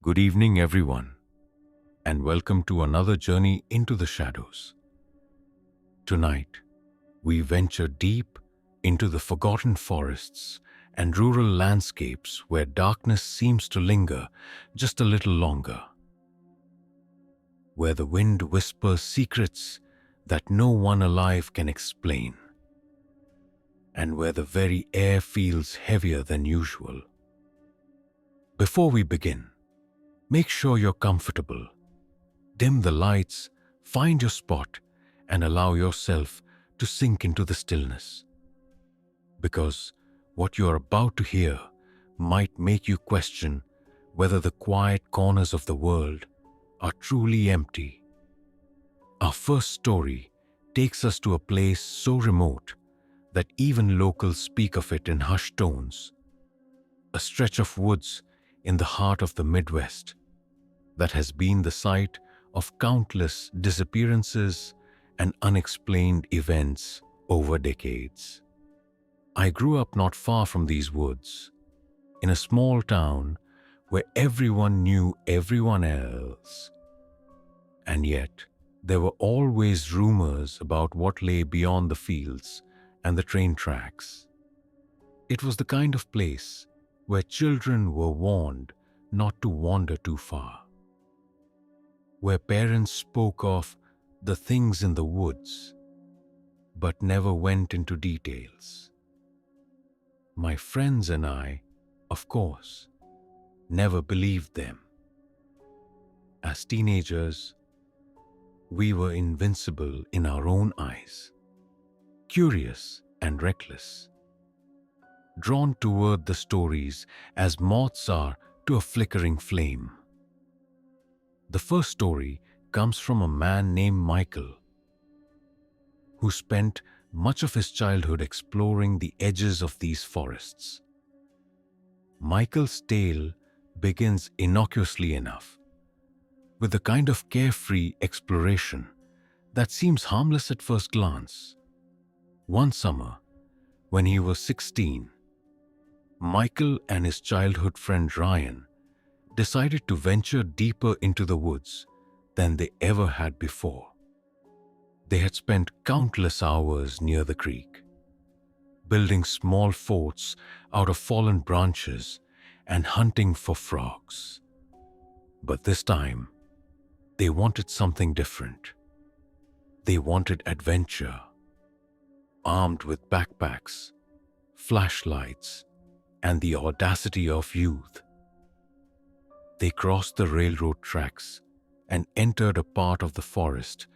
Good evening, everyone, and welcome to another journey into the shadows. Tonight, we venture deep into the forgotten forests and rural landscapes where darkness seems to linger just a little longer, where the wind whispers secrets that no one alive can explain, and where the very air feels heavier than usual. Before we begin, make sure you're comfortable. Dim the lights, find your spot, and allow yourself to sink into the stillness. Because what you're about to hear might make you question whether the quiet corners of the world are truly empty. Our first story takes us to a place so remote that even locals speak of it in hushed tones. A stretch of woods in the heart of the Midwest that has been the site of countless disappearances and unexplained events over decades. I grew up not far from these woods, in a small town where everyone knew everyone else. And yet, there were always rumors about what lay beyond the fields and the train tracks. It was the kind of place where children were warned not to wander too far, where parents spoke of the things in the woods, but never went into details. My friends and I, of course, never believed them. As teenagers, we were invincible in our own eyes, curious and reckless, drawn toward the stories as moths are to a flickering flame. The first story comes from a man named Michael, who spent much of his childhood exploring the edges of these forests. Michael's tale begins innocuously enough, with the kind of carefree exploration that seems harmless at first glance. One summer, when he was 16, Michael and his childhood friend Ryan decided to venture deeper into the woods than they ever had before. They had spent countless hours near the creek, building small forts out of fallen branches and hunting for frogs. But this time, they wanted something different. They wanted adventure, armed with backpacks, flashlights, and the audacity of youth. They crossed the railroad tracks and entered a part of the forest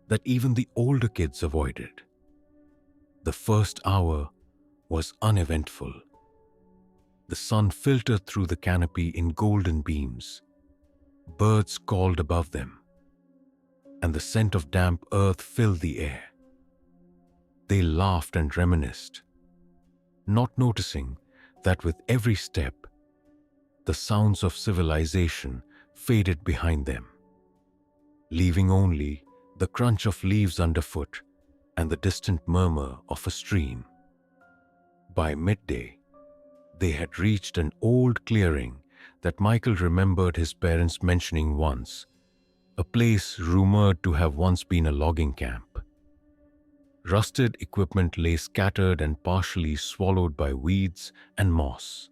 that even the older kids avoided. The first hour was uneventful. The sun filtered through the canopy in golden beams. Birds called above them, and the scent of damp earth filled the air. They laughed and reminisced, not noticing that with every step, the sounds of civilization faded behind them, leaving only the crunch of leaves underfoot and the distant murmur of a stream. By midday, they had reached an old clearing that Michael remembered his parents mentioning once, a place rumored to have once been a logging camp. Rusted equipment lay scattered and partially swallowed by weeds and moss.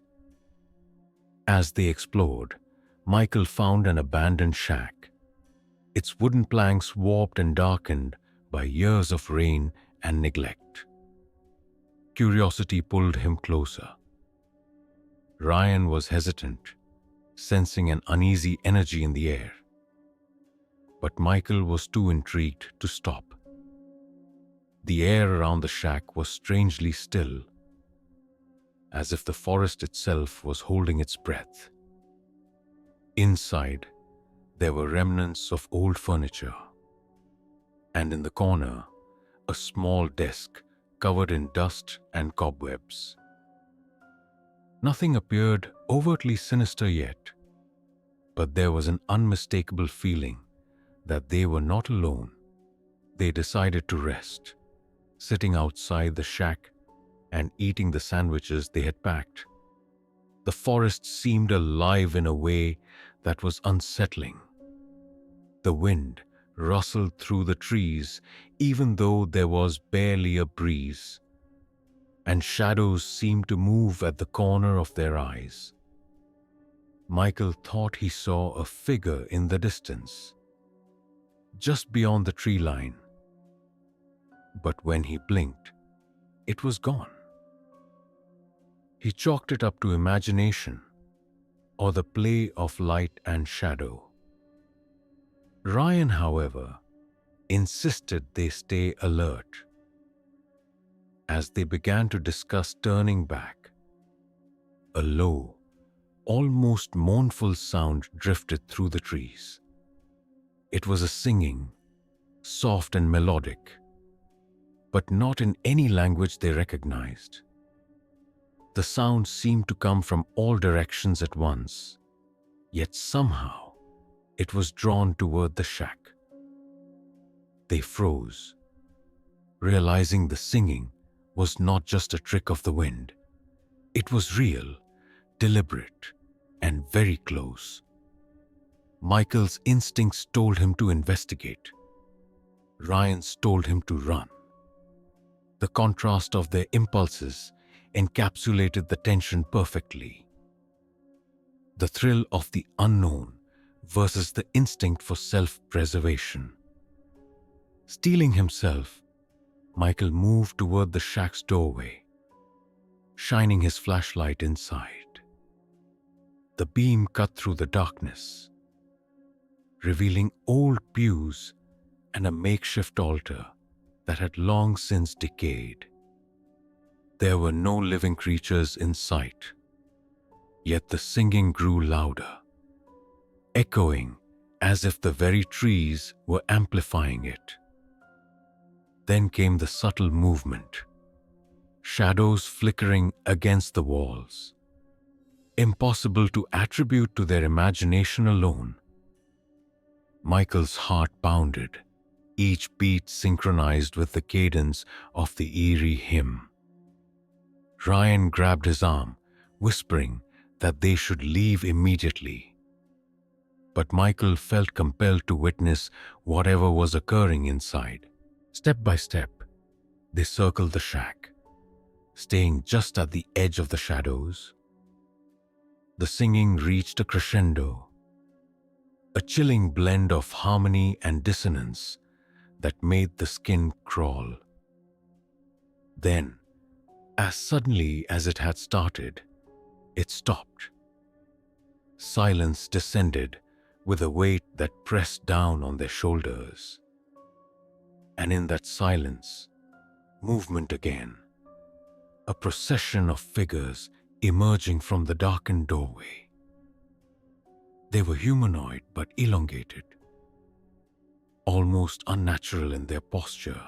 As they explored, Michael found an abandoned shack, its wooden planks warped and darkened by years of rain and neglect. Curiosity pulled him closer. Ryan was hesitant, sensing an uneasy energy in the air. But Michael was too intrigued to stop. The air around the shack was strangely still, as if the forest itself was holding its breath. Inside, there were remnants of old furniture, and in the corner, a small desk covered in dust and cobwebs. Nothing appeared overtly sinister yet, but there was an unmistakable feeling that they were not alone. They decided to rest, sitting outside the shack and eating the sandwiches they had packed. The forest seemed alive in a way that was unsettling. The wind rustled through the trees even though there was barely a breeze, and shadows seemed to move at the corner of their eyes. Michael thought he saw a figure in the distance, just beyond the tree line. But when he blinked, it was gone. He chalked it up to imagination or the play of light and shadow. Ryan, however, insisted they stay alert. As they began to discuss turning back, a low, almost mournful sound drifted through the trees. It was a singing, soft and melodic, but not in any language they recognized. The sound seemed to come from all directions at once, yet somehow it was drawn toward the shack. They froze, realizing the singing was not just a trick of the wind. It was real, deliberate, and very close. Michael's instincts told him to investigate. Ryan's told him to run. The contrast of their impulses encapsulated the tension perfectly. The thrill of the unknown versus the instinct for self-preservation. Steeling himself, Michael moved toward the shack's doorway, shining his flashlight inside. The beam cut through the darkness, revealing old pews and a makeshift altar that had long since decayed. There were no living creatures in sight, yet the singing grew louder, echoing as if the very trees were amplifying it. Then came the subtle movement, shadows flickering against the walls, impossible to attribute to their imagination alone. Michael's heart pounded, each beat synchronized with the cadence of the eerie hymn. Ryan grabbed his arm, whispering that they should leave immediately. But Michael felt compelled to witness whatever was occurring inside. Step by step, they circled the shack, staying just at the edge of the shadows. The singing reached a crescendo, a chilling blend of harmony and dissonance that made the skin crawl. Then, as suddenly as it had started, it stopped. Silence descended with a weight that pressed down on their shoulders. And in that silence, movement again, a procession of figures emerging from the darkened doorway. They were humanoid but elongated, almost unnatural in their posture,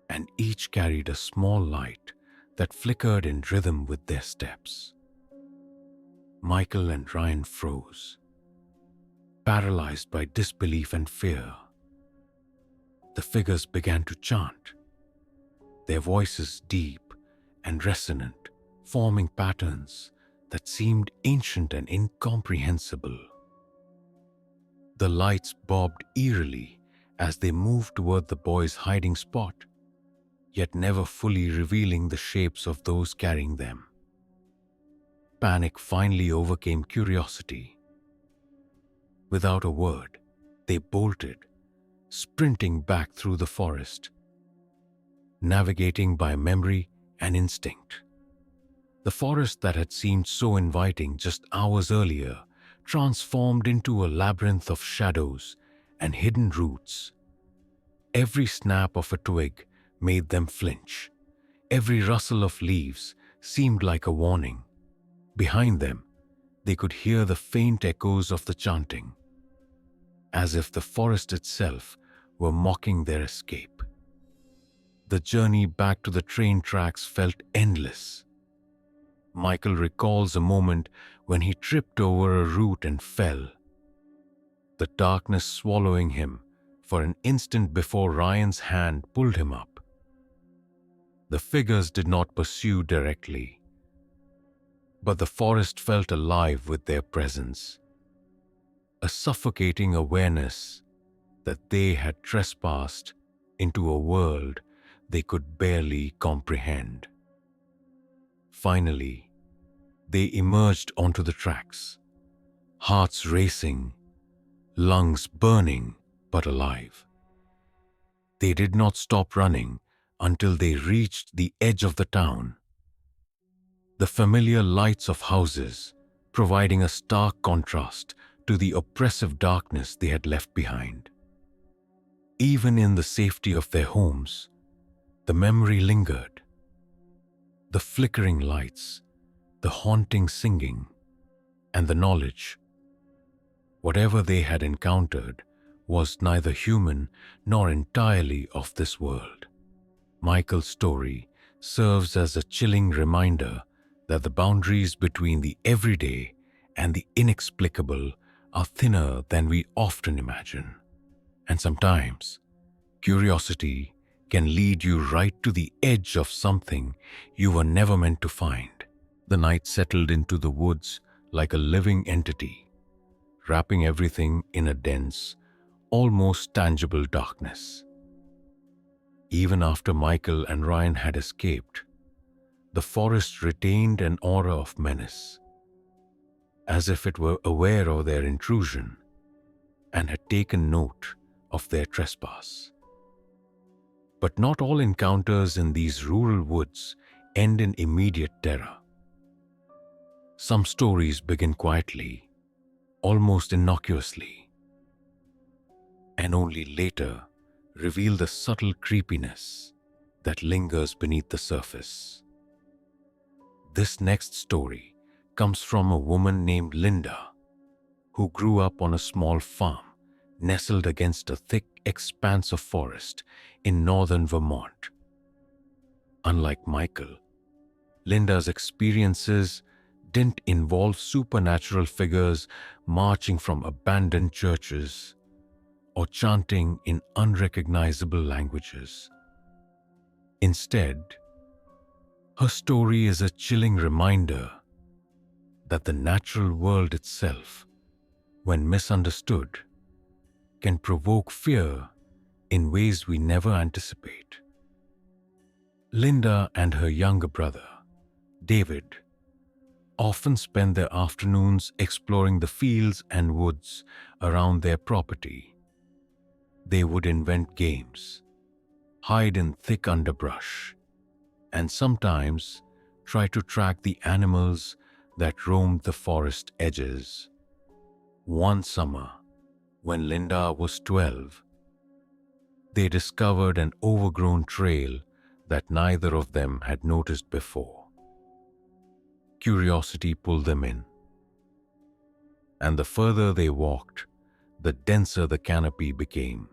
and each carried a small light that flickered in rhythm with their steps. Michael and Ryan froze, paralyzed by disbelief and fear. The figures began to chant, their voices deep and resonant, forming patterns that seemed ancient and incomprehensible. The lights bobbed eerily as they moved toward the boys' hiding spot, yet never fully revealing the shapes of those carrying them. Panic finally overcame curiosity. Without a word, they bolted, sprinting back through the forest, navigating by memory and instinct. The forest that had seemed so inviting just hours earlier transformed into a labyrinth of shadows and hidden roots. Every snap of a twig made them flinch. Every rustle of leaves seemed like a warning. Behind them, they could hear the faint echoes of the chanting, as if the forest itself were mocking their escape. The journey back to the train tracks felt endless. Michael recalls a moment when he tripped over a root and fell, the darkness swallowing him for an instant before Ryan's hand pulled him up. The figures did not pursue directly, but the forest felt alive with their presence. a suffocating awareness that they had trespassed into a world they could barely comprehend. Finally, they emerged onto the tracks, hearts racing, lungs burning but alive. They did not stop running until they reached the edge of the town. The familiar lights of houses providing a stark contrast to the oppressive darkness they had left behind. Even in the safety of their homes, the memory lingered. The flickering lights, the haunting singing, and the knowledge. Whatever they had encountered was neither human nor entirely of this world. Michael's story serves as a chilling reminder that the boundaries between the everyday and the inexplicable are thinner than we often imagine. And sometimes, curiosity can lead you right to the edge of something you were never meant to find. The night settled into the woods like a living entity, wrapping everything in a dense, almost tangible darkness. Even after Michael and Ryan had escaped, the forest retained an aura of menace, as if it were aware of their intrusion and had taken note of their trespass. But not all encounters in these rural woods end in immediate terror. Some stories begin quietly, almost innocuously, and only later reveal the subtle creepiness that lingers beneath the surface. This next story comes from a woman named Linda, who grew up on a small farm nestled against a thick expanse of forest in northern Vermont. Unlike Michael, Linda's experiences didn't involve supernatural figures marching from abandoned churches or chanting in unrecognizable languages. Instead, her story is a chilling reminder that the natural world itself, when misunderstood, can provoke fear in ways we never anticipate. Linda and her younger brother, David, often spend their afternoons exploring the fields and woods around their property. They would invent games, hide in thick underbrush, and sometimes try to track the animals that roamed the forest edges. One summer, when Linda was 12, they discovered an overgrown trail that neither of them had noticed before. Curiosity pulled them in, and the further they walked, the denser the canopy became.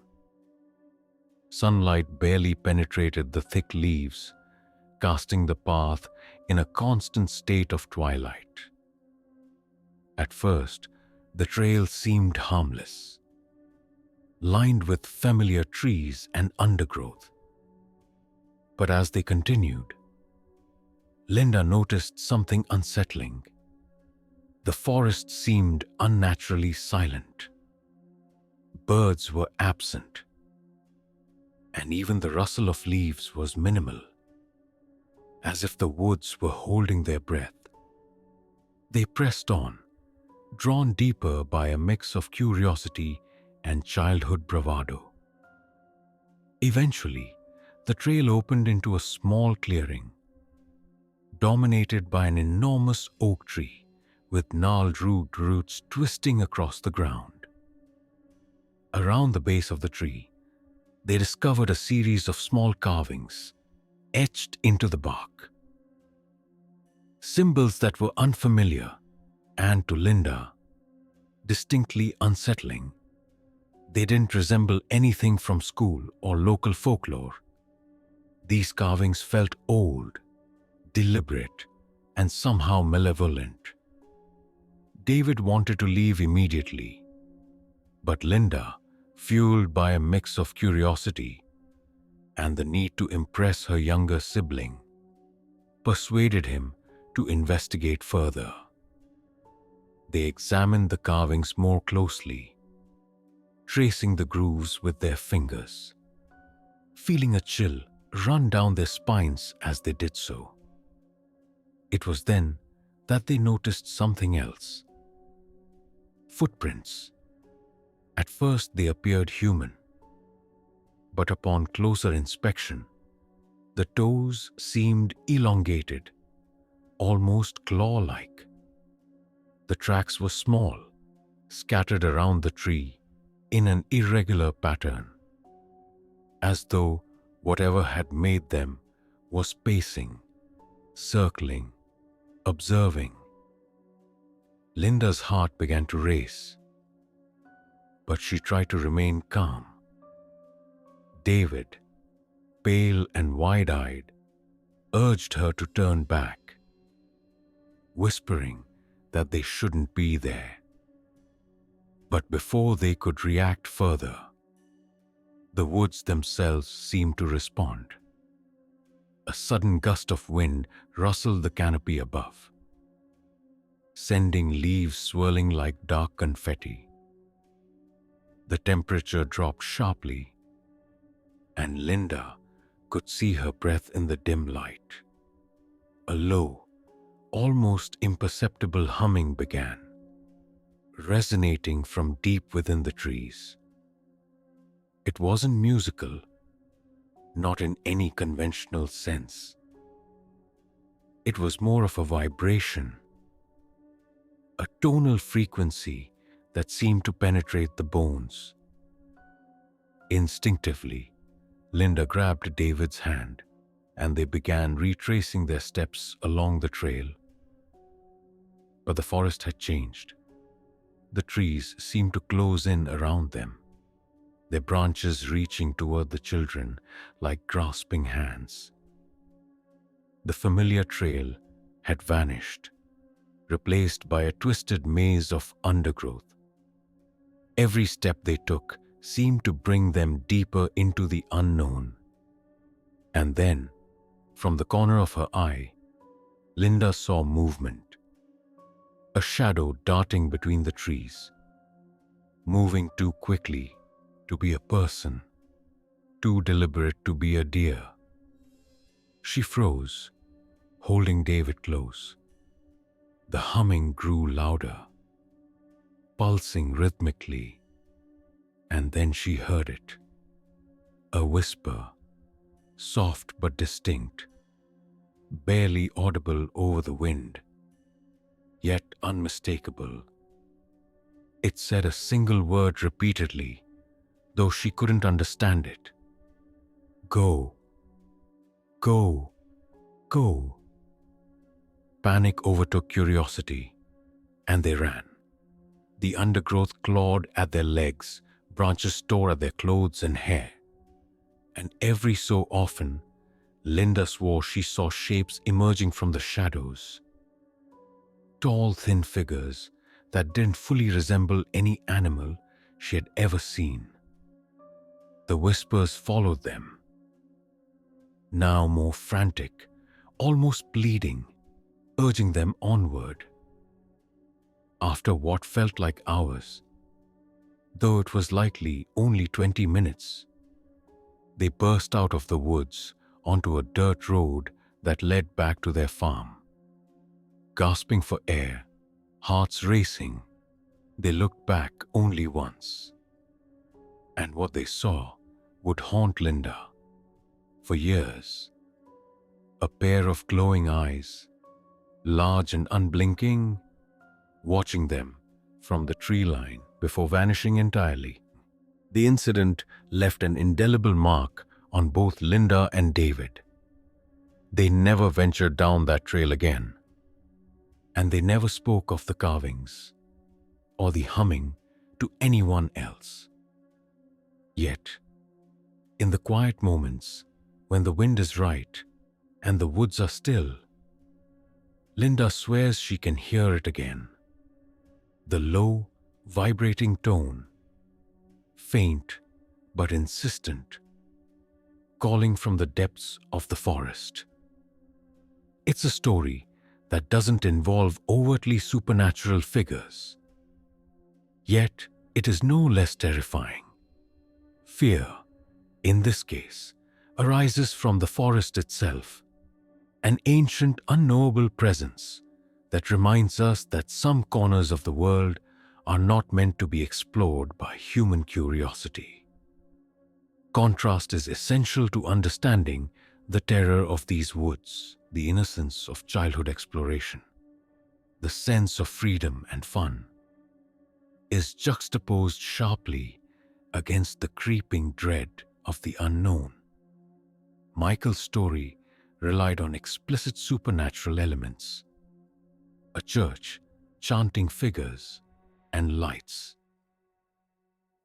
Sunlight barely penetrated the thick leaves, casting the path in a constant state of twilight. At first, the trail seemed harmless, lined with familiar trees and undergrowth. But as they continued, Linda noticed something unsettling. The forest seemed unnaturally silent. Birds were absent, and even the rustle of leaves was minimal, as if the woods were holding their breath. They pressed on, drawn deeper by a mix of curiosity and childhood bravado. Eventually, the trail opened into a small clearing, dominated by an enormous oak tree with gnarled root roots twisting across the ground. Around the base of the tree, they discovered a series of small carvings etched into the bark. Symbols that were unfamiliar and, to Linda, distinctly unsettling. They didn't resemble anything from school or local folklore. These carvings felt old, deliberate, and somehow malevolent. David wanted to leave immediately, but Linda, fueled by a mix of curiosity and the need to impress her younger sibling, persuaded him to investigate further. They examined the carvings more closely, tracing the grooves with their fingers, feeling a chill run down their spines as they did so. It was then that they noticed something else. Footprints. At first they appeared human, but upon closer inspection, the toes seemed elongated, almost claw-like. The tracks were small, scattered around the tree in an irregular pattern, as though whatever had made them was pacing, circling, observing. Linda's heart began to race, but she tried to remain calm. David, pale and wide-eyed, urged her to turn back, whispering that they shouldn't be there. But before they could react further, the woods themselves seemed to respond. A sudden gust of wind rustled the canopy above, sending leaves swirling like dark confetti. The temperature dropped sharply, and Linda could see her breath in the dim light. A low, almost imperceptible humming began, resonating from deep within the trees. It wasn't musical, not in any conventional sense. It was more of a vibration, a tonal frequency that seemed to penetrate the bones. Instinctively, Linda grabbed David's hand, and they began retracing their steps along the trail. But the forest had changed. The trees seemed to close in around them, their branches reaching toward the children like grasping hands. The familiar trail had vanished, replaced by a twisted maze of undergrowth. Every step they took seemed to bring them deeper into the unknown. And then, from the corner of her eye, Linda saw movement. A shadow darting between the trees, moving too quickly to be a person, too deliberate to be a deer. She froze, holding David close. The humming grew louder, pulsing rhythmically, and then she heard it. A whisper, soft but distinct, barely audible over the wind, yet unmistakable. It said a single word repeatedly, though she couldn't understand it. Go, go, go. Panic overtook curiosity, and they ran. The undergrowth clawed at their legs, branches tore at their clothes and hair. And every so often, Linda swore she saw shapes emerging from the shadows. Tall, thin figures that didn't fully resemble any animal she had ever seen. The whispers followed them, now more frantic, almost pleading, urging them onward. After what felt like hours, though it was likely only 20 minutes, they burst out of the woods onto a dirt road that led back to their farm. Gasping for air, hearts racing, they looked back only once. And what they saw would haunt Linda for years. A pair of glowing eyes, large and unblinking, watching them from the tree line before vanishing entirely. The incident left an indelible mark on both Linda and David. They never ventured down that trail again, and they never spoke of the carvings or the humming to anyone else. Yet, in the quiet moments when the wind is right and the woods are still, Linda swears she can hear it again. The low, vibrating tone, faint but insistent, calling from the depths of the forest. It's a story that doesn't involve overtly supernatural figures. Yet, it is no less terrifying. Fear, in this case, arises from the forest itself, an ancient, unknowable presence that reminds us that some corners of the world are not meant to be explored by human curiosity. Contrast is essential to understanding the terror of these woods, the innocence of childhood exploration, the sense of freedom and fun, is juxtaposed sharply against the creeping dread of the unknown. Michael's story relied on explicit supernatural elements, a church, chanting figures, and lights.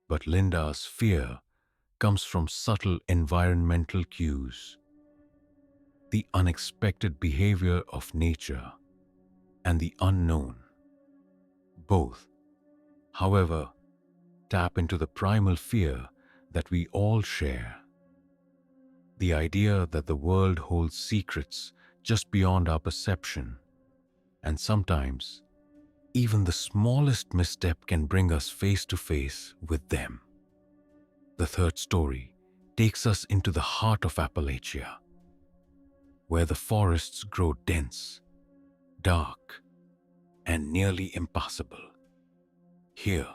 But Linda's fear comes from subtle environmental cues, the unexpected behavior of nature, and the unknown. Both, however, tap into the primal fear that we all share. The idea that the world holds secrets just beyond our perception, and sometimes even the smallest misstep can bring us face to face with them. The third story takes us into the heart of Appalachia, where the forests grow dense, dark, and nearly impassable. Here,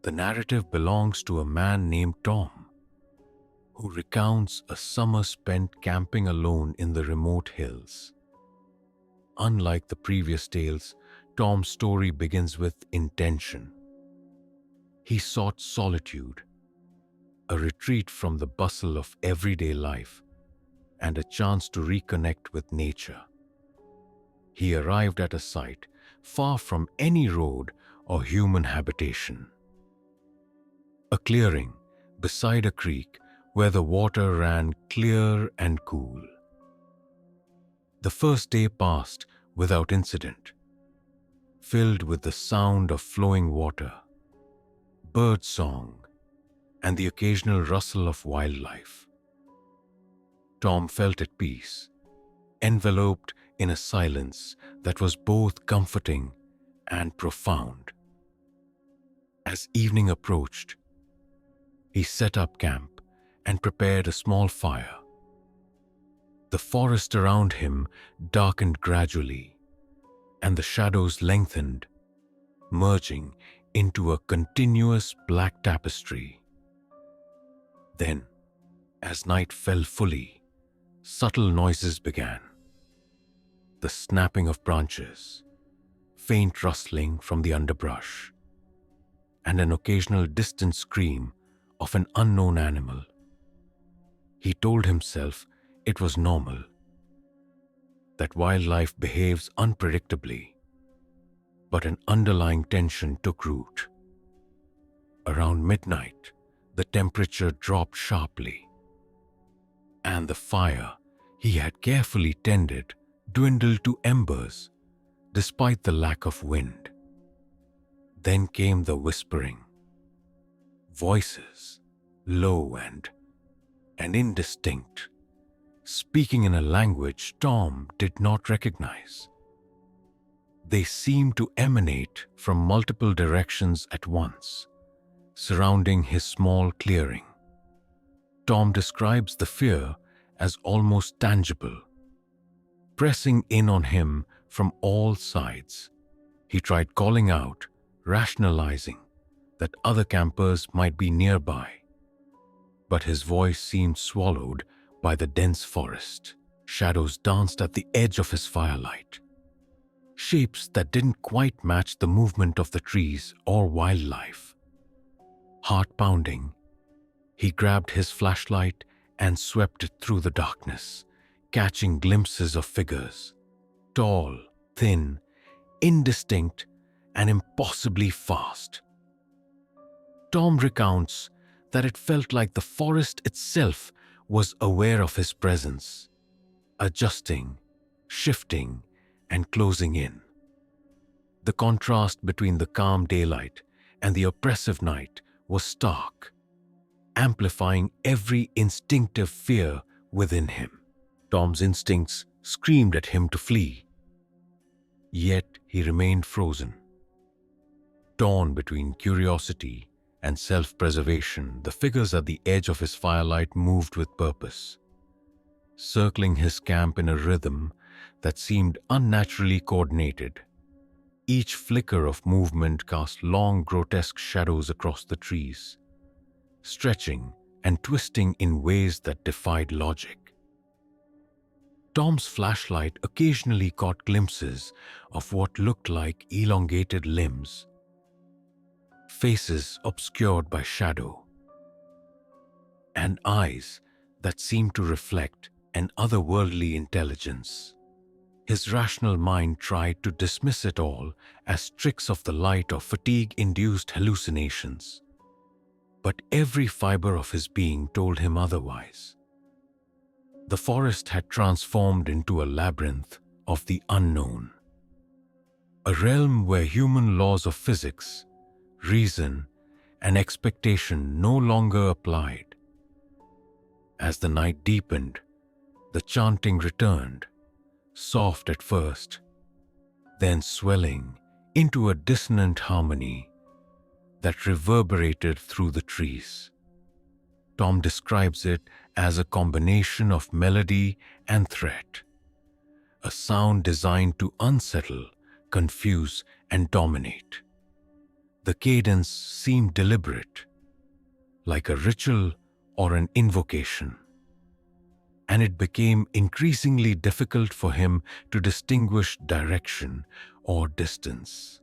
the narrative belongs to a man named Tom, who recounts a summer spent camping alone in the remote hills. Unlike the previous tales, Tom's story begins with intention. He sought solitude, a retreat from the bustle of everyday life, and a chance to reconnect with nature. He arrived at a site far from any road or human habitation. A clearing beside a creek where the water ran clear and cool. The first day passed without incident, filled with the sound of flowing water, bird song, and the occasional rustle of wildlife. Tom felt at peace, enveloped in a silence that was both comforting and profound. As evening approached, he set up camp and prepared a small fire. The forest around him darkened gradually, and the shadows lengthened, merging into a continuous black tapestry. Then, as night fell fully, subtle noises began. The snapping of branches, faint rustling from the underbrush, and an occasional distant scream of an unknown animal. He told himself it was normal, that wildlife behaves unpredictably, but an underlying tension took root. Around midnight, the temperature dropped sharply, and the fire he had carefully tended dwindled to embers despite the lack of wind. Then came the whispering. Voices, low and indistinct, speaking in a language Tom did not recognize. They seemed to emanate from multiple directions at once, surrounding his small clearing. Tom describes the fear as almost tangible, pressing in on him from all sides. He tried calling out, rationalizing that other campers might be nearby, but his voice seemed swallowed by the dense forest. Shadows danced at the edge of his firelight, shapes that didn't quite match the movement of the trees or wildlife. Heart pounding, he grabbed his flashlight and swept it through the darkness, catching glimpses of figures, tall, thin, indistinct, and impossibly fast. Tom recounts that it felt like the forest itself was aware of his presence, adjusting, shifting, and closing in. The contrast between the calm daylight and the oppressive night was stark, amplifying every instinctive fear within him. Tom's instincts screamed at him to flee, Yet he remained frozen. Torn between curiosity and self-preservation, the figures at the edge of his firelight moved with purpose, circling his camp in a rhythm that seemed unnaturally coordinated. Each flicker of movement cast long, grotesque shadows across the trees, stretching and twisting in ways that defied logic. Tom's flashlight occasionally caught glimpses of what looked like elongated limbs, faces obscured by shadow, and eyes that seemed to reflect an otherworldly intelligence. His rational mind tried to dismiss it all as tricks of the light or fatigue-induced hallucinations. But every fiber of his being told him otherwise. The forest had transformed into a labyrinth of the unknown, a realm where human laws of physics, reason, and expectation no longer applied. As the night deepened, the chanting returned, soft at first, then swelling into a dissonant harmony that reverberated through the trees. Tom describes it as a combination of melody and threat, a sound designed to unsettle, confuse, and dominate. The cadence seemed deliberate, like a ritual or an invocation, and it became increasingly difficult for him to distinguish direction or distance.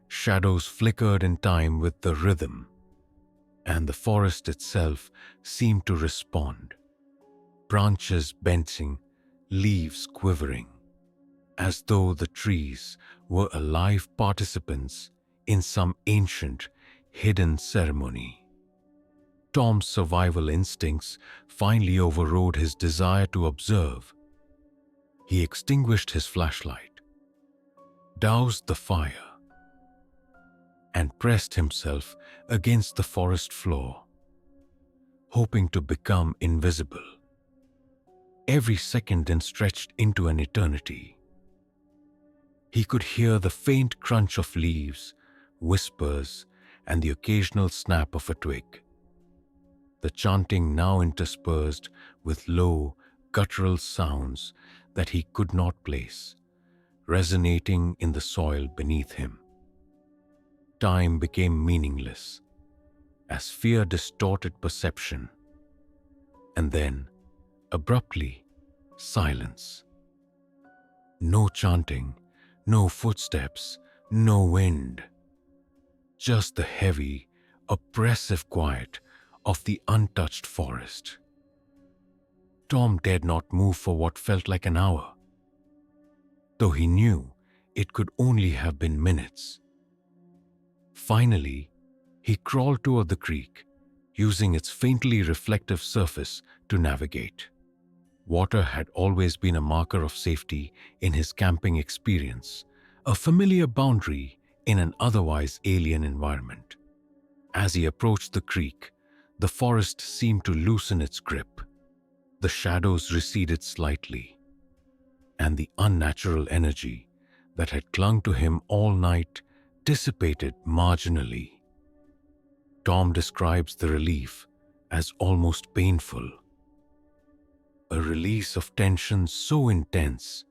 Shadows flickered in time with the rhythm, and the forest itself seemed to respond, branches bending, leaves quivering, as though the trees were alive participants in some ancient, hidden ceremony. Tom's survival instincts finally overrode his desire to observe. He extinguished his flashlight, doused the fire, and pressed himself against the forest floor, hoping to become invisible. Every second then stretched into an eternity. He could hear the faint crunch of leaves, whispers, and the occasional snap of a twig. The chanting now interspersed with low, guttural sounds that he could not place, resonating in the soil beneath him. Time became meaningless, as fear distorted perception. And then, abruptly, silence. No chanting, no footsteps, no wind. Just the heavy, oppressive quiet of the untouched forest. Tom dared not move for what felt like an hour, though he knew it could only have been minutes. Finally, he crawled toward the creek, using its faintly reflective surface to navigate. Water had always been a marker of safety in his camping experience, a familiar boundary in an otherwise alien environment. As he approached the creek, the forest seemed to loosen its grip. The shadows receded slightly, and the unnatural energy that had clung to him all night dissipated marginally. Tom describes the relief as almost painful, a release of tension so intense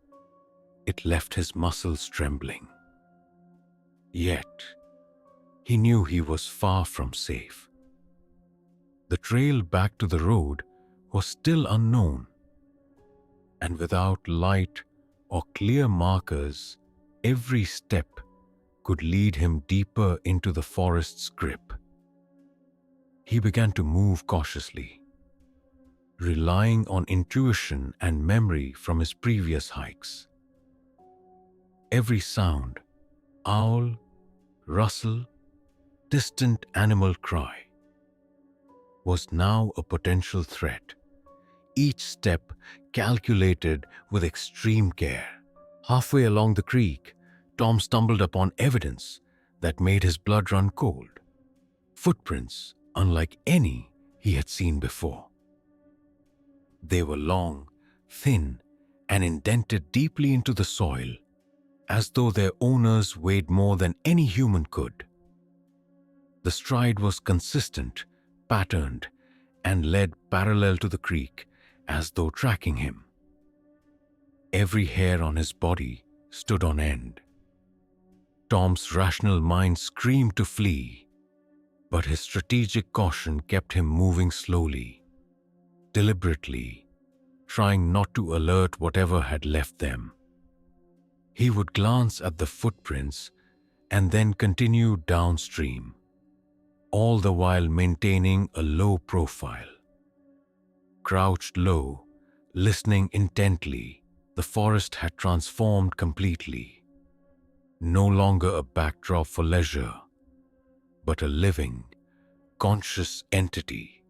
it left his muscles trembling. Yet, he knew he was far from safe. The trail back to the road was still unknown, and without light or clear markers, every step could lead him deeper into the forest's grip. He began to move cautiously, relying on intuition and memory from his previous hikes. Every sound, owl, rustle, distant animal cry, was now a potential threat, each step calculated with extreme care. Halfway along the creek, Tom stumbled upon evidence that made his blood run cold. Footprints unlike any he had seen before. They were long, thin, and indented deeply into the soil, as though their owners weighed more than any human could. The stride was consistent, patterned, and led parallel to the creek, as though tracking him. Every hair on his body stood on end. Tom's rational mind screamed to flee, but his strategic caution kept him moving slowly, deliberately, trying not to alert whatever had left them. He would glance at the footprints and then continue downstream, all the while maintaining a low profile. Crouched low, listening intently, the forest had transformed completely. No longer a backdrop for leisure, but a living, conscious entity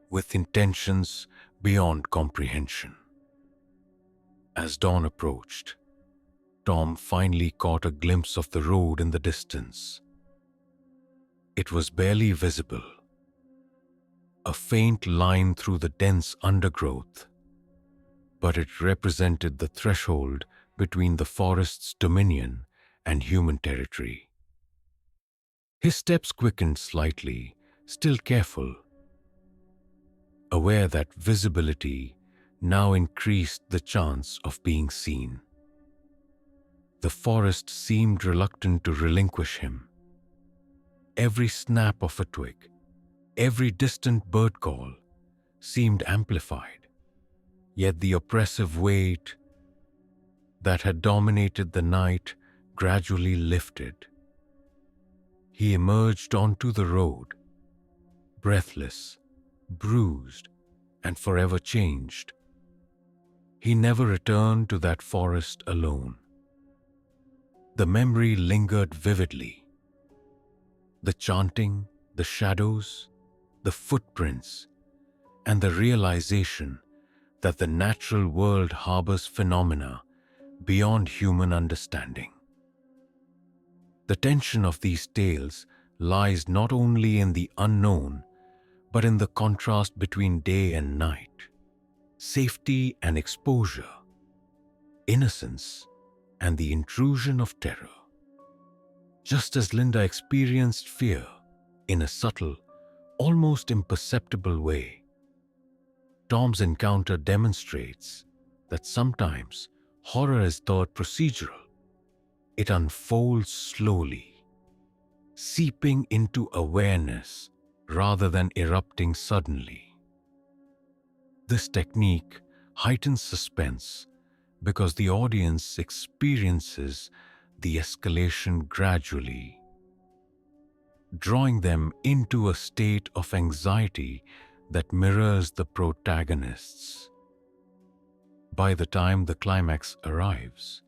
with intentions beyond comprehension. As dawn approached, Tom finally caught a glimpse of the road in the distance. It was barely visible, a faint line through the dense undergrowth, but it represented the threshold between the forest's dominion and human territory. His steps quickened slightly, still careful, aware that visibility now increased the chance of being seen. The forest seemed reluctant to relinquish him. Every snap of a twig, every distant bird call seemed amplified, yet the oppressive weight that had dominated the night gradually lifted. He emerged onto the road, breathless, bruised, and forever changed. He never returned to that forest alone. The memory lingered vividly. The chanting, the shadows, the footprints, and the realization that the natural world harbors phenomena beyond human understanding. The tension of these tales lies not only in the unknown, but in the contrast between day and night, safety and exposure, innocence and the intrusion of terror. Just as Linda experienced fear in a subtle, almost imperceptible way, Tom's encounter demonstrates that sometimes horror is thought procedural. It unfolds slowly, seeping into awareness rather than erupting suddenly. This technique heightens suspense because the audience experiences the escalation gradually, drawing them into a state of anxiety that mirrors the protagonist's. By the time the climax arrives,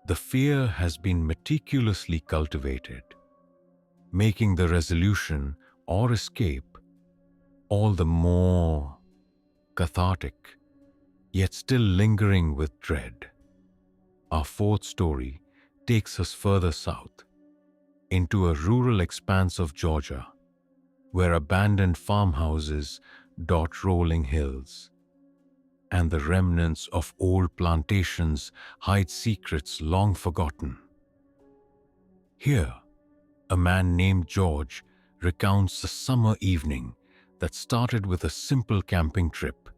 the fear has been meticulously cultivated, making the resolution or escape all the more cathartic, yet still lingering with dread. Our fourth story takes us further south, into a rural expanse of Georgia, where abandoned farmhouses dot rolling hills, and the remnants of old plantations hide secrets long forgotten. Here, a man named George recounts a summer evening that started with a simple camping trip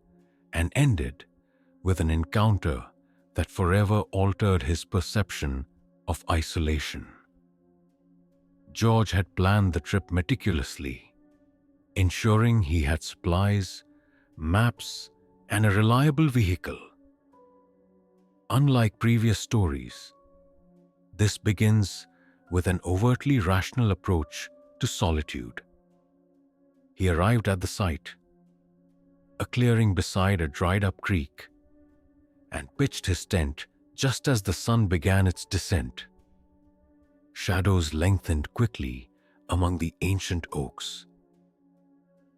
and ended with an encounter that forever altered his perception of isolation. George had planned the trip meticulously, ensuring he had supplies, maps, and a reliable vehicle. Unlike previous stories, this begins with an overtly rational approach to solitude. He arrived at the site, a clearing beside a dried-up creek, and pitched his tent just as the sun began its descent. Shadows lengthened quickly among the ancient oaks,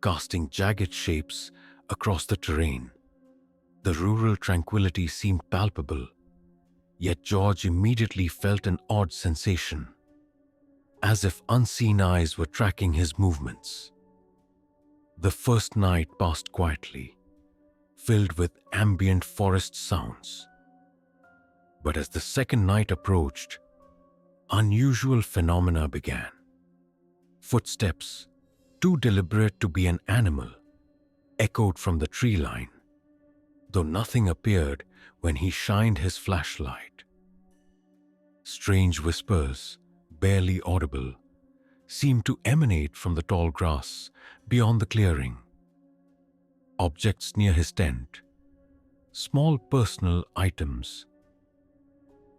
casting jagged shapes across the terrain. The rural tranquility seemed palpable, yet George immediately felt an odd sensation, as if unseen eyes were tracking his movements. The first night passed quietly, filled with ambient forest sounds. But as the second night approached, unusual phenomena began. Footsteps, too deliberate to be an animal, echoed from the tree line, though nothing appeared when he shined his flashlight. Strange whispers, barely audible, seemed to emanate from the tall grass beyond the clearing. Objects near his tent, small personal items,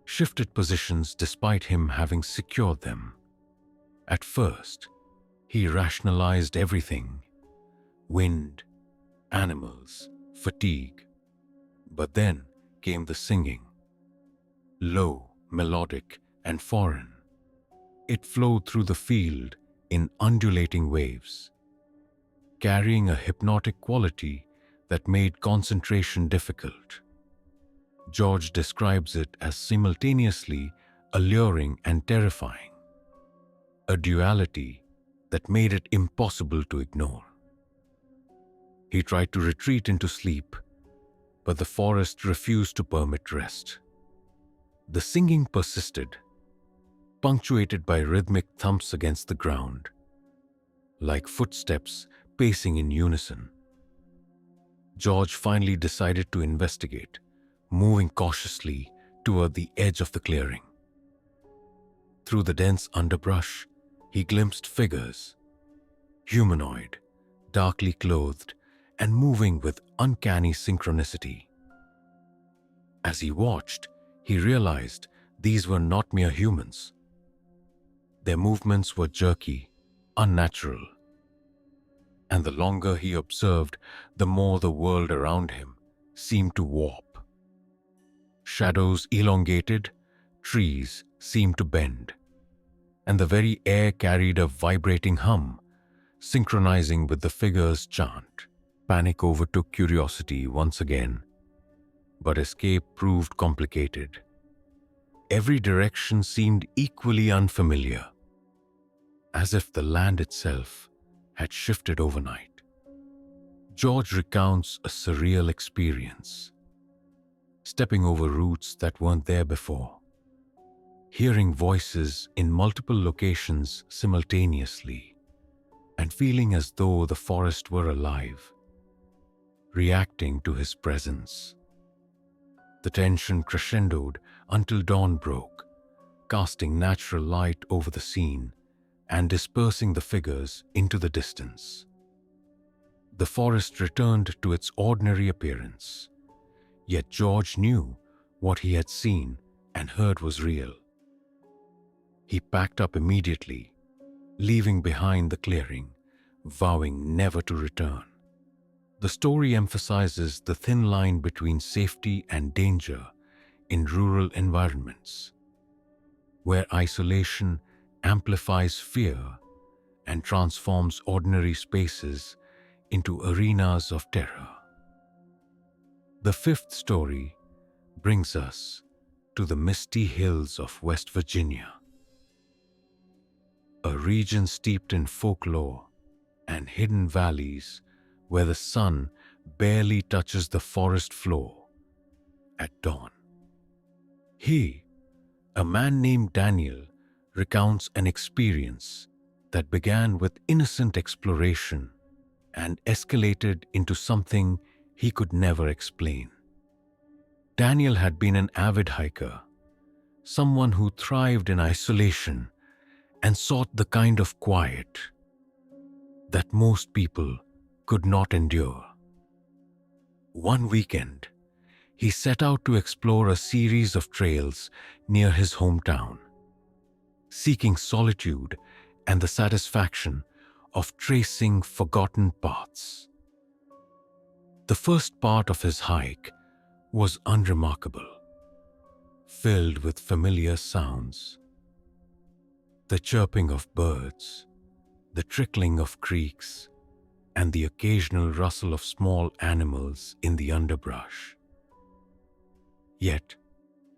shifted positions despite him having secured them. At first, he rationalized everything: wind, animals, fatigue. But then came the singing, low, melodic, and foreign. It flowed through the field in undulating waves, carrying a hypnotic quality that made concentration difficult. George describes it as simultaneously alluring and terrifying, a duality that made it impossible to ignore. He tried to retreat into sleep, but the forest refused to permit rest. The singing persisted, punctuated by rhythmic thumps against the ground, like footsteps pacing in unison. George finally decided to investigate, moving cautiously toward the edge of the clearing. Through the dense underbrush, he glimpsed figures, humanoid, darkly clothed, and moving with uncanny synchronicity. As he watched, he realized these were not mere humans. Their movements were jerky, unnatural. And the longer he observed, the more the world around him seemed to warp. Shadows elongated, trees seemed to bend, and the very air carried a vibrating hum, synchronizing with the figure's chant. Panic overtook curiosity once again, but escape proved complicated. Every direction seemed equally unfamiliar, as if the land itself had shifted overnight. George recounts a surreal experience, stepping over roots that weren't there before, hearing voices in multiple locations simultaneously, and feeling as though the forest were alive, reacting to his presence. The tension crescendoed until dawn broke, casting natural light over the scene and dispersing the figures into the distance. The forest returned to its ordinary appearance, yet George knew what he had seen and heard was real. He packed up immediately, leaving behind the clearing, vowing never to return. The story emphasizes the thin line between safety and danger in rural environments, where isolation amplifies fear and transforms ordinary spaces into arenas of terror. The fifth story brings us to the misty hills of West Virginia, a region steeped in folklore and hidden valleys where the sun barely touches the forest floor at dawn. He, a man named Daniel, recounts an experience that began with innocent exploration and escalated into something he could never explain. Daniel had been an avid hiker, someone who thrived in isolation and sought the kind of quiet that most people could not endure. One weekend, he set out to explore a series of trails near his hometown, seeking solitude and the satisfaction of tracing forgotten paths. The first part of his hike was unremarkable, filled with familiar sounds: the chirping of birds, the trickling of creeks, and the occasional rustle of small animals in the underbrush. Yet,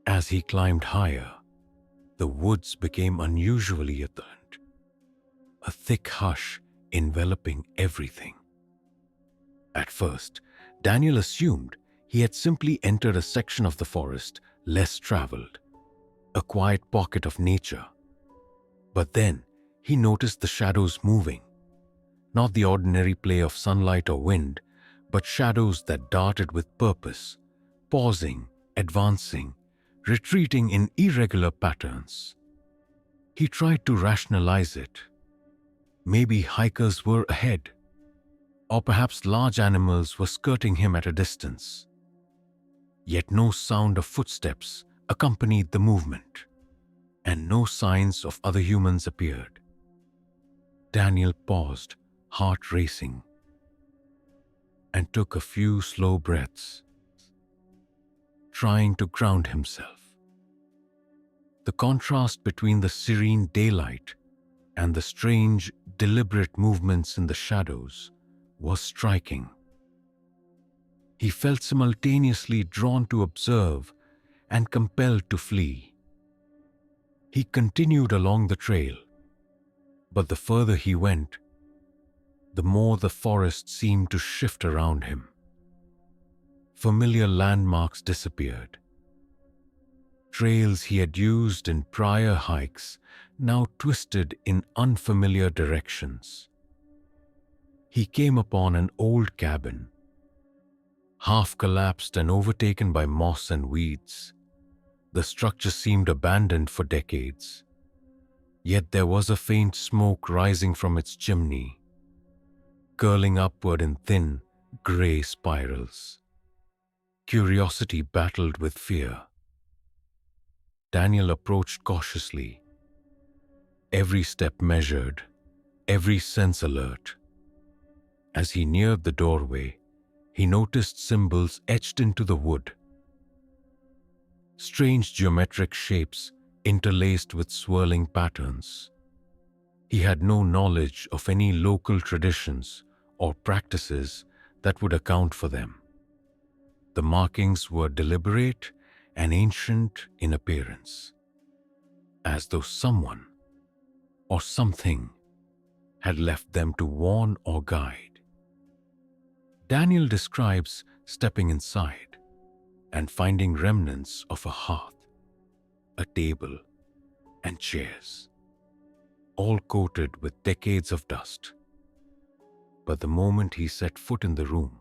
as he climbed higher, the woods became unusually alert, a thick hush enveloping everything. At first, Daniel assumed he had simply entered a section of the forest less traveled, a quiet pocket of nature. But then he noticed the shadows moving, not the ordinary play of sunlight or wind, but shadows that darted with purpose, pausing, advancing, retreating in irregular patterns. He tried to rationalize it. Maybe hikers were ahead, or perhaps large animals were skirting him at a distance. Yet no sound of footsteps accompanied the movement, and no signs of other humans appeared. Daniel paused, heart racing, and took a few slow breaths, trying to ground himself. The contrast between the serene daylight and the strange, deliberate movements in the shadows was striking. He felt simultaneously drawn to observe and compelled to flee. He continued along the trail, but the further he went, the more the forest seemed to shift around him. Familiar landmarks disappeared. Trails he had used in prior hikes now twisted in unfamiliar directions. He came upon an old cabin, half collapsed and overtaken by moss and weeds. The structure seemed abandoned for decades, yet there was a faint smoke rising from its chimney, curling upward in thin, grey spirals. Curiosity battled with fear. Daniel approached cautiously, every step measured, every sense alert. As he neared the doorway, he noticed symbols etched into the wood. Strange geometric shapes interlaced with swirling patterns. He had no knowledge of any local traditions or practices that would account for them. The markings were deliberate and ancient in appearance, as though someone or something had left them to warn or guide. Daniel describes stepping inside and finding remnants of a hearth, a table, and chairs, all coated with decades of dust. But the moment he set foot in the room,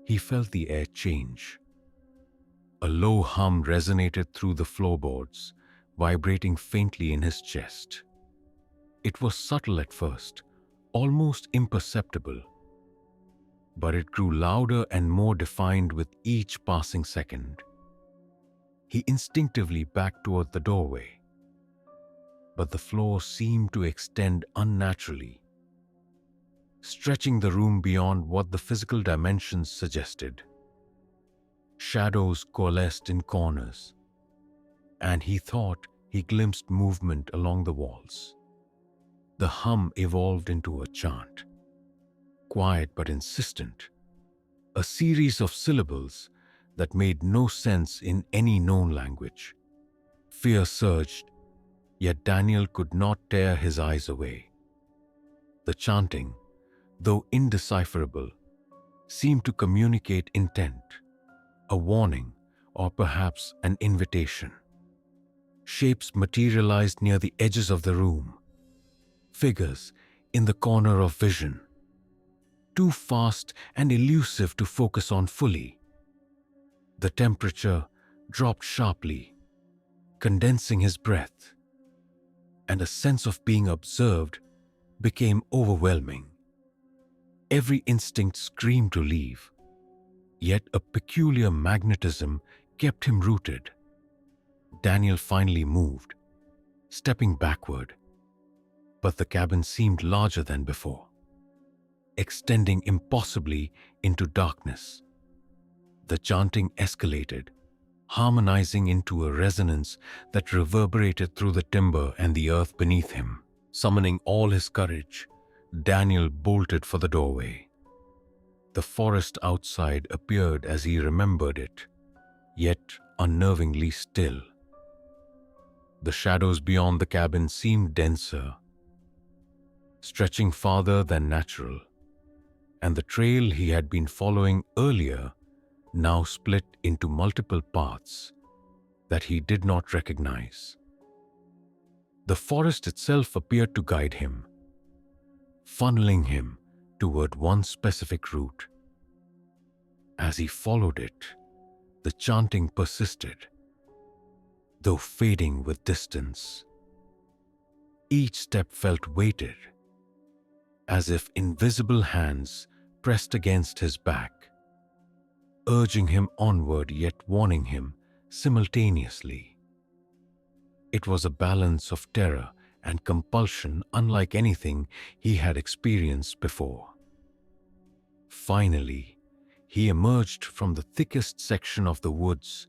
he felt the air change. A low hum resonated through the floorboards, vibrating faintly in his chest. It was subtle at first, almost imperceptible, but it grew louder and more defined with each passing second. He instinctively backed toward the doorway, but the floor seemed to extend unnaturally, stretching the room beyond what the physical dimensions suggested. Shadows coalesced in corners, and he thought he glimpsed movement along the walls. The hum evolved into a chant, quiet but insistent, a series of syllables that made no sense in any known language. Fear surged, yet Daniel could not tear his eyes away. The chanting, though indecipherable, seemed to communicate intent, a warning, or perhaps an invitation. Shapes materialized near the edges of the room, figures in the corner of vision, too fast and elusive to focus on fully. The temperature dropped sharply, condensing his breath, and a sense of being observed became overwhelming. Every instinct screamed to leave, yet a peculiar magnetism kept him rooted. Daniel finally moved, stepping backward, but the cabin seemed larger than before, extending impossibly into darkness. The chanting escalated, harmonizing into a resonance that reverberated through the timber and the earth beneath him. Summoning all his courage, Daniel bolted for the doorway. The forest outside appeared as he remembered it, yet unnervingly still. The shadows beyond the cabin seemed denser, stretching farther than natural, and the trail he had been following earlier now split into multiple paths, that he did not recognize. The forest itself appeared to guide him, funneling him toward one specific route. As he followed it, the chanting persisted, though fading with distance. Each step felt weighted, as if invisible hands pressed against his back, urging him onward yet warning him simultaneously. It was a balance of terror and compulsion unlike anything he had experienced before. Finally, he emerged from the thickest section of the woods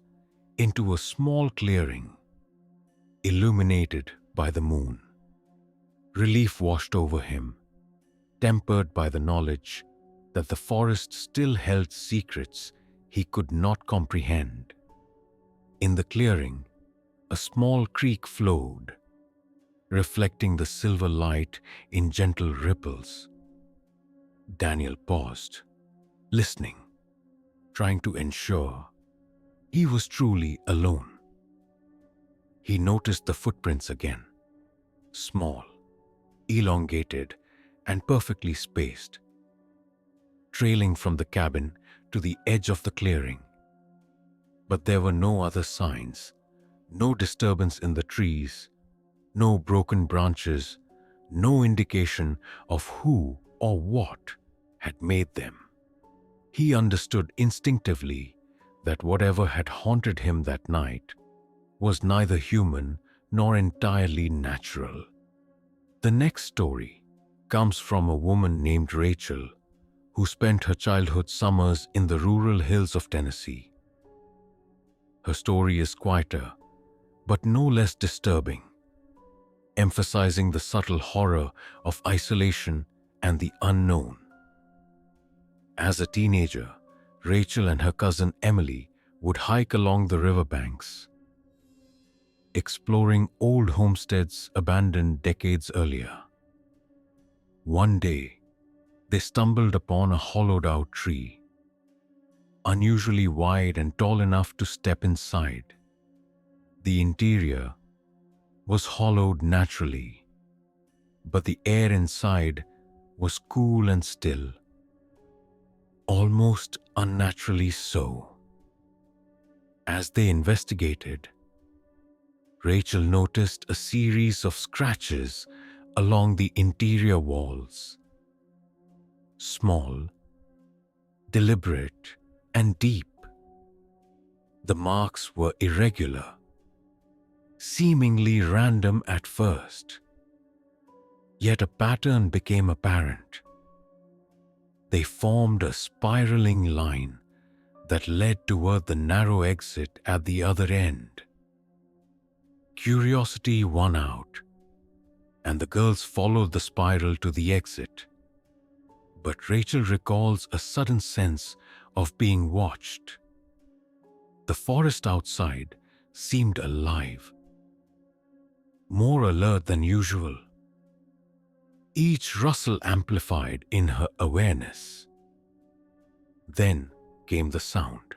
into a small clearing, illuminated by the moon. Relief washed over him, tempered by the knowledge that the forest still held secrets he could not comprehend. In the clearing, a small creek flowed, reflecting the silver light in gentle ripples. Daniel paused, listening, trying to ensure he was truly alone. He noticed the footprints again, small, elongated, and perfectly spaced, trailing from the cabin to the edge of the clearing. But there were no other signs, no disturbance in the trees, no broken branches, no indication of who or what had made them. He understood instinctively that whatever had haunted him that night was neither human nor entirely natural. The next story comes from a woman named Rachel, who spent her childhood summers in the rural hills of Tennessee. Her story is quieter, but no less disturbing, emphasizing the subtle horror of isolation and the unknown. As a teenager, Rachel and her cousin Emily would hike along the riverbanks, exploring old homesteads abandoned decades earlier. One day, they stumbled upon a hollowed-out tree, unusually wide and tall enough to step inside. The interior was hollowed naturally, but the air inside was cool and still, almost unnaturally so. As they investigated, Rachel noticed a series of scratches along the interior walls. Small, deliberate, and deep. The marks were irregular, seemingly random at first. Yet a pattern became apparent. They formed a spiraling line that led toward the narrow exit at the other end. Curiosity won out, and the girls followed the spiral to the exit. But Rachel recalls a sudden sense of being watched. The forest outside seemed alive, more alert than usual. Each rustle amplified in her awareness. Then came the sound,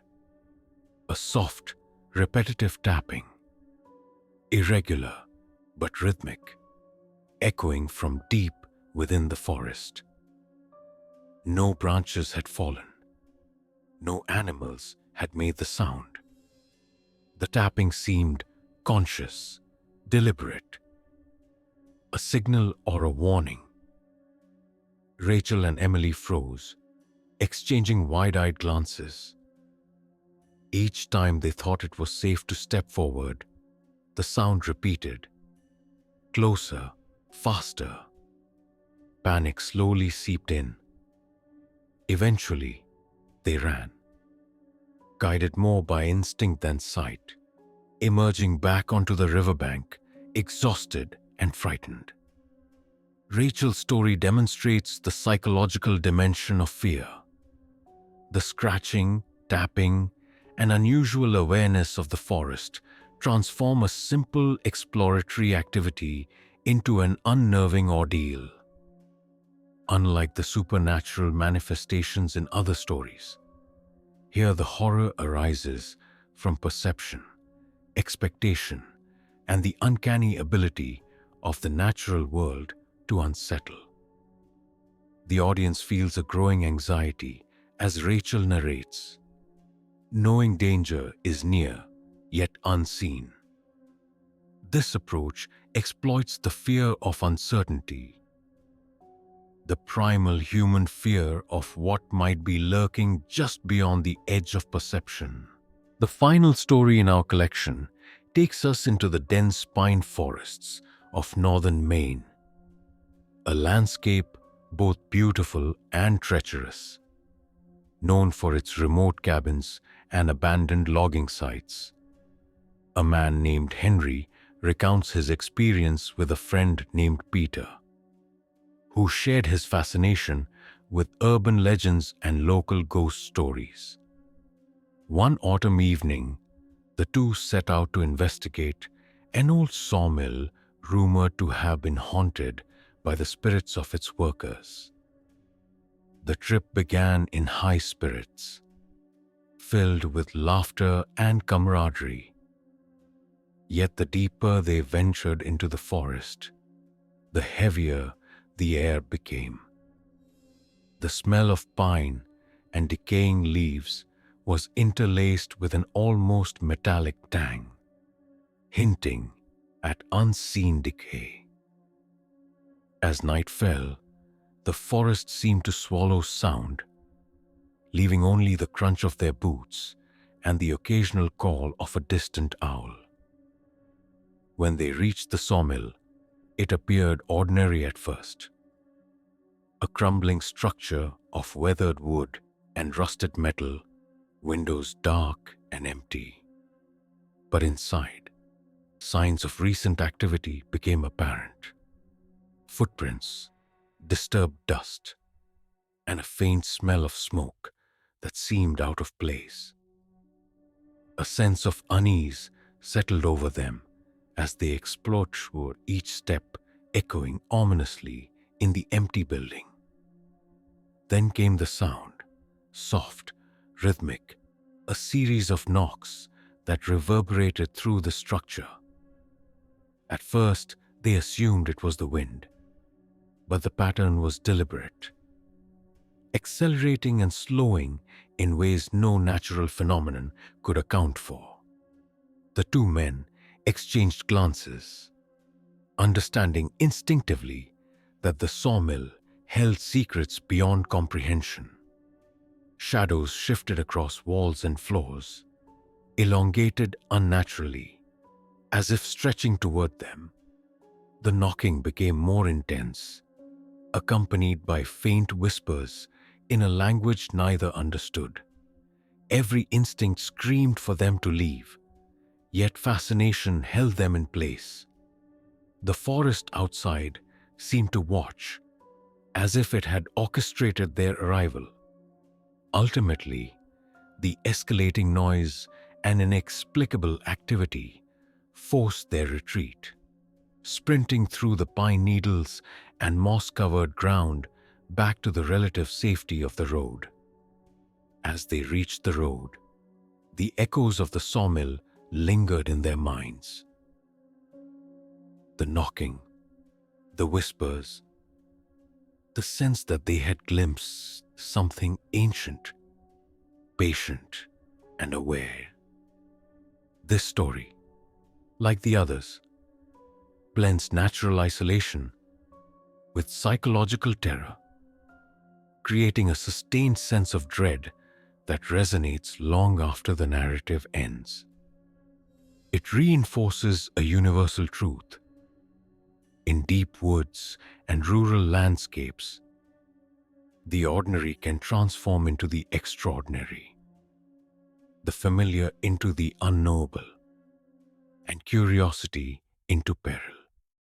a soft, repetitive tapping, irregular but rhythmic, echoing from deep within the forest. No branches had fallen. No animals had made the sound. The tapping seemed conscious, deliberate, a signal or a warning. Rachel and Emily froze, exchanging wide-eyed glances. Each time they thought it was safe to step forward, the sound repeated, closer, faster. Panic slowly seeped in. Eventually, they ran, guided more by instinct than sight, emerging back onto the riverbank, exhausted and frightened. Rachel's story demonstrates the psychological dimension of fear. The scratching, tapping, and unusual awareness of the forest transform a simple exploratory activity into an unnerving ordeal. Unlike the supernatural manifestations in other stories, here the horror arises from perception expectation, and the uncanny ability of the natural world to unsettle. The audience feels a growing anxiety as Rachel narrates, knowing danger is near, yet unseen. This approach exploits the fear of uncertainty, the primal human fear of what might be lurking just beyond the edge of perception. The final story in our collection takes us into the dense pine forests of northern Maine, a landscape both beautiful and treacherous, known for its remote cabins and abandoned logging sites. A man named Henry recounts his experience with a friend named Peter, who shared his fascination with urban legends and local ghost stories. One autumn evening, the two set out to investigate an old sawmill rumored to have been haunted by the spirits of its workers. The trip began in high spirits, filled with laughter and camaraderie. Yet the deeper they ventured into the forest, the heavier the air became. The smell of pine and decaying leaves was interlaced with an almost metallic tang, hinting at unseen decay. As night fell, the forest seemed to swallow sound, leaving only the crunch of their boots and the occasional call of a distant owl. When they reached the sawmill, it appeared ordinary at first. A crumbling structure of weathered wood and rusted metal, windows dark and empty. But inside, signs of recent activity became apparent. Footprints, disturbed dust, and a faint smell of smoke that seemed out of place. A sense of unease settled over them as they explored through each step, echoing ominously in the empty building. Then came the sound, soft, rhythmic, a series of knocks that reverberated through the structure. At first, they assumed it was the wind, but the pattern was deliberate, accelerating and slowing in ways no natural phenomenon could account for. The two men exchanged glances, understanding instinctively that the sawmill held secrets beyond comprehension. Shadows shifted across walls and floors, elongated unnaturally, as if stretching toward them. The knocking became more intense, accompanied by faint whispers in a language neither understood. Every instinct screamed for them to leave, yet fascination held them in place. The forest outside seemed to watch, as if it had orchestrated their arrival. Ultimately, the escalating noise and inexplicable activity forced their retreat. Sprinting through the pine needles and moss-covered ground back to the relative safety of the road. As they reached the road, the echoes of the sawmill lingered in their minds. The knocking, the whispers, the sense that they had glimpsed something ancient, patient, and aware. This story, like the others, blends natural isolation with psychological terror, creating a sustained sense of dread that resonates long after the narrative ends. It reinforces a universal truth. In deep woods and rural landscapes, the ordinary can transform into the extraordinary, the familiar into the unknowable, and curiosity into peril.